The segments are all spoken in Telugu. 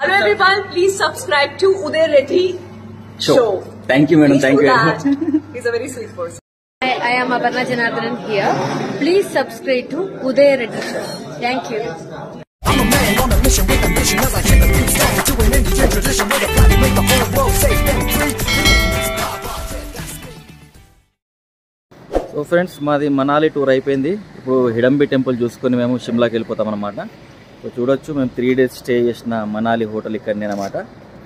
Hello everyone, please subscribe to Uday Reddy Show. Thank you, madam. Thank you. He's a very sweet person. I am Aparna Janardhanan here. Please subscribe to Uday Reddy Show. Thank you. I'm a man on a mission with ambition as I hit the beat stand to an Indian tradition with a plan to make the whole world safe and free. So friends, మాది మనాలి టూర్ అయిపోయింది. ఇప్పుడు హిడంబి టెంపుల్ చూసుకొని మేము షిమ్లాకి వెళ్ళిపోతాం అనమాట. సో చూడొచ్చు, మేము 3 days స్టే చేసిన మనాలి హోటల్ ఇక్కడనే అనమాట.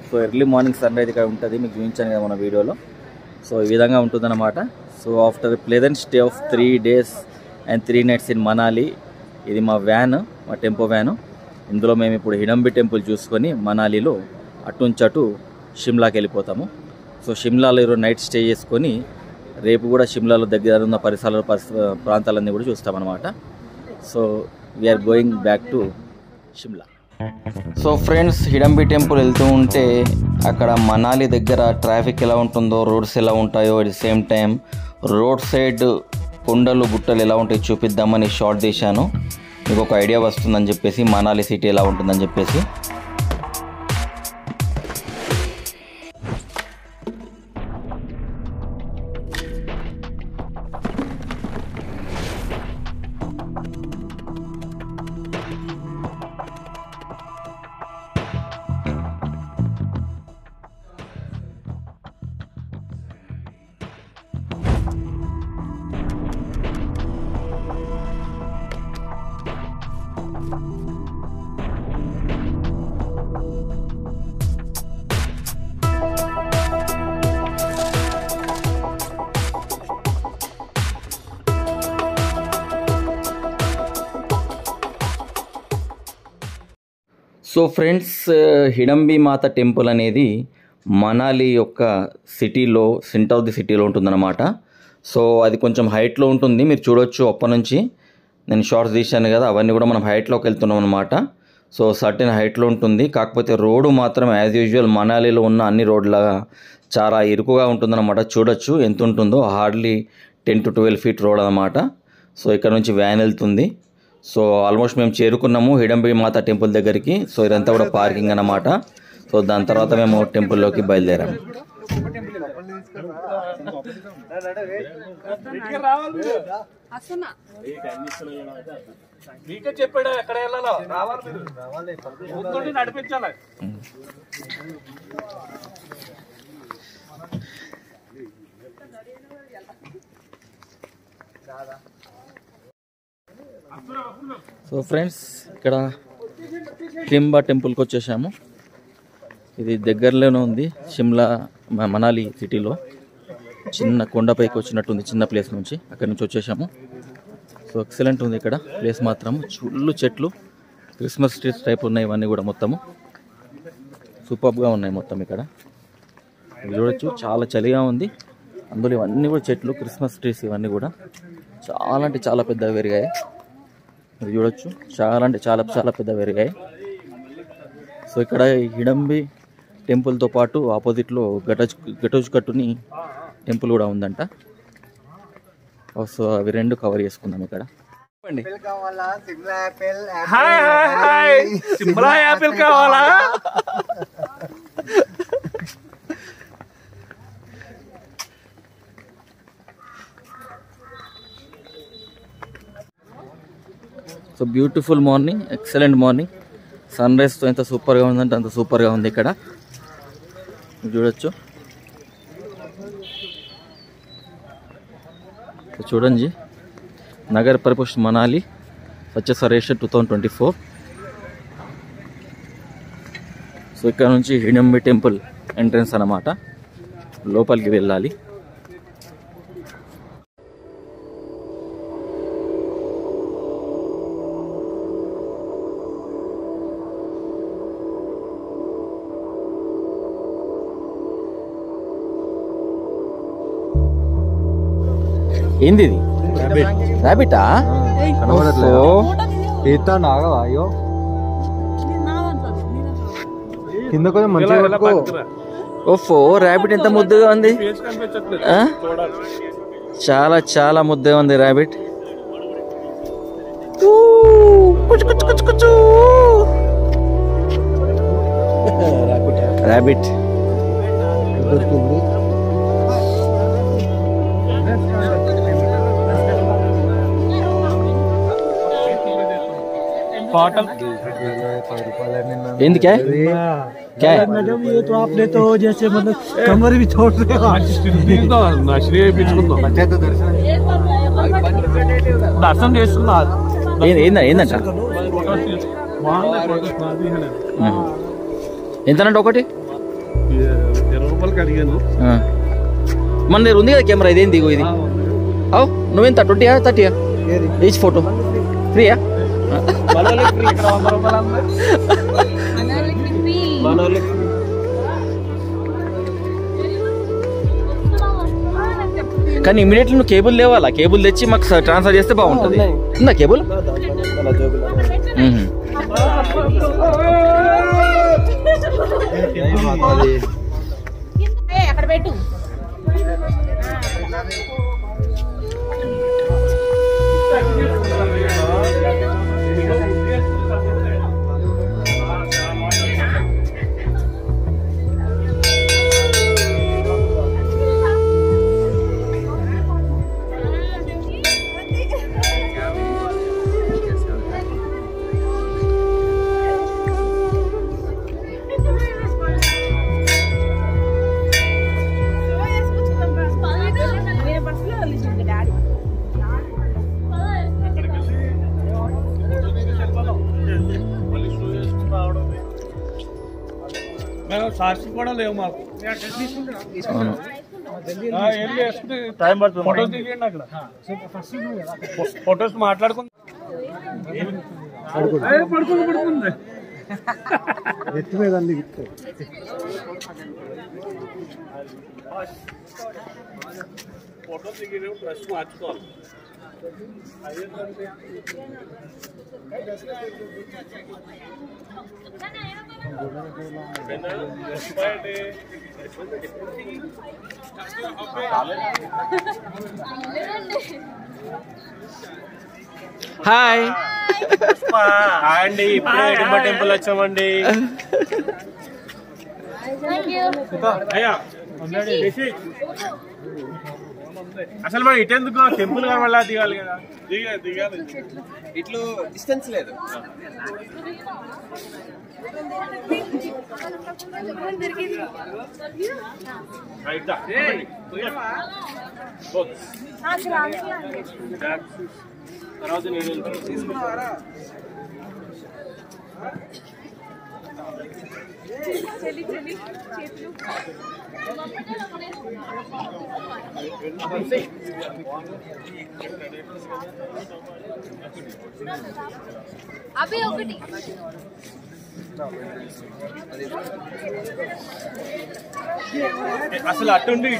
So early morning sunrise ఇక్కడ ఉంటుంది, మీకు చూపించాను కదా మన వీడియోలో. సో ఈ విధంగా ఉంటుందన్నమాట. So after pleasant stay of 3 days and 3 nights in Manali, ఇది మా వ్యాన్, మా టెంపో వ్యాను. ఇందులో మేము ఇప్పుడు హిడంబి టెంపుల్ చూసుకొని మనాలిలో అటు అటు షిమ్లాకి వెళ్ళిపోతాము. సో షిమ్లాలో ఈరోజు నైట్ స్టే చేసుకొని రేపు కూడా షిమ్లాలో దగ్గర ఉన్న ప్రాంతాలన్నీ కూడా చూస్తామన్నమాట. So we are going back to Shimla. So friends, Hidimba temple వెళ్తూ ఉంటే అక్కడ మనాలి దగ్గర ట్రాఫిక్ ఎలా ఉంటుందో, రోడ్స్ ఎలా ఉంటాయో, at the same time road side కొండలు గుట్టలు ఎలా ఉంటాయో చూపిద్దామని షార్ట్ తీశాను. మీకు ఒక ఐడియా వస్తుందని చెప్పేసి, మనాలి సిటీ ఎలా ఉంటుందని చెప్పేసి. సో ఫ్రెండ్స్, హిడంబి మాత టెంపుల్ అనేది మనాలి యొక్క సిటీలో, సెంటర్ ఆఫ్ ది సిటీలో ఉంటుందన్నమాట. సో అది కొంచెం హైట్లో ఉంటుంది, మీరు చూడొచ్చు. అప్పటి నుంచి నేను షార్ట్స్ తీశాను కదా, అవన్నీ కూడా మనం హైట్లోకి వెళ్తున్నాం అనమాట. సో సర్టెన్ హైట్లో ఉంటుంది. కాకపోతే రోడ్డు మాత్రం యాజ్ యూజువల్ మనాలిలో ఉన్న అన్ని రోడ్లాగా చాలా ఇరుకుగా ఉంటుందన్నమాట. చూడొచ్చు ఎంత ఉంటుందో, హార్డ్లీ 10 to 12 feet రోడ్ అనమాట. సో ఇక్కడ నుంచి వ్యాన్ వెళ్తుంది. సో ఆల్మోస్ట్ మేము చేరుకున్నాము హిడంబి మాత టెంపుల్ దగ్గరికి. సో ఇదంతా కూడా పార్కింగ్ అన్నమాట. సో దాని తర్వాత మేము టెంపుల్లోకి బయలుదేరాము. సో ఫ్రెండ్స్, ఇక్కడ హిడింబా టెంపుల్కి వచ్చేసాము. ఇది దగ్గరలోనే ఉంది షిమ్లా, మనాలి సిటీలో. చిన్న కొండపైకి వచ్చినట్టుంది, చిన్న ప్లేస్ నుంచి. అక్కడి నుంచి వచ్చేసాము. సో ఎక్సలెంట్ ఉంది ఇక్కడ ప్లేస్ మాత్రం. చుళ్ళు చెట్లు, క్రిస్మస్ ట్రీస్ టైప్ ఉన్నాయి ఇవన్నీ కూడా. మొత్తము సూపర్గా ఉన్నాయి మొత్తం ఇక్కడ. చూడొచ్చు, చాలా చలిగా ఉంది. అందులో ఇవన్నీ కూడా చెట్లు, క్రిస్మస్ ట్రీస్ ఇవన్నీ కూడా చాలా అంటే చాలా పెద్దగా పెరిగాయి. మీరు చూడొచ్చు, చాలా అంటే చాలా చాలా పెద్ద పెరిగాయి. సో ఇక్కడ హిడంబి టెంపుల్తో పాటు ఆపోజిట్లో ఘటోత్కచుని టెంపుల్ కూడా ఉందంట. సో అవి రెండు కవర్ చేసుకుందాం ఇక్కడ. సిమ్లా యాపిల్ కావాలా? So beautiful morning, excellent morning. Sun రైజ్తో ఎంత సూపర్గా ఉందంటే అంత సూపర్గా ఉంది ఇక్కడ. చూడొచ్చు. చూడండి, నగర పరిషత్ మనాలి స్వచ్ఛ సర్వేక్షణ్ 2024. సో ఇక్కడ నుంచి హిడంబి టెంపుల్ ఎంట్రన్స్ అన్నమాట. లోపలికి వెళ్ళాలి. ఏంది ఇది? ర్యాబిటా? అయ్యో కింద కొంచెం మంచిగా. ఓఫో, ర్యాబిట్ ఎంత ముద్దుగా ఉంది. చాలా చాలా ముద్దుగా ఉంది ర్యాబిట్. ర్యాబిట్. దొరికింది. ఏంది క్యా క్యా मैडम ये तो आपने तो जैसे मतलब कमर भी छोड़ रहे हो दर्शन చేస్తున్నారు. ఏందంట ఎంతనంటే ఒకటి 20 రూపాయలకి అడిగాను. మన దగ్గర ఉంది కదా కెమెరా. ఇదేంది ఇది? అవు నువ్వెంత 20 30 ఈచ్ ఫోటో ఫ్రీయా? కానీ ఇమీడియట్లీ నువ్వు కేబుల్ లేవాలా? కేబుల్ తెచ్చి మాకు ట్రాన్స్ఫర్ చేస్తే బాగుంటుంది. ఉందా కేబుల్? అక్కడ పెట్టు. సాక్షి కూడా లేవు మాకు. టైం పడుతుంది. ఫోటోస్ దిగండి అక్కడ. ఫోటోస్ మాట్లాడుకుంది. పడుకుంది ఎత్తి మీద అన్ని ఫోటోస్ దిగి డ్రెస్ మార్చుకోవాలి. హాయ్ అండి, ఇప్పుడే హిడింబ టెంపుల్ వచ్చామండి. అసలు మనం ఇటెందుకు టెంపుల్ గా మళ్ళా దిగాలి కదా. దిగాలి ఇట్లు డిస్టెన్స్ లేదు. తర్వాత నేను అవి ఒకటి అసలు అట్టుండి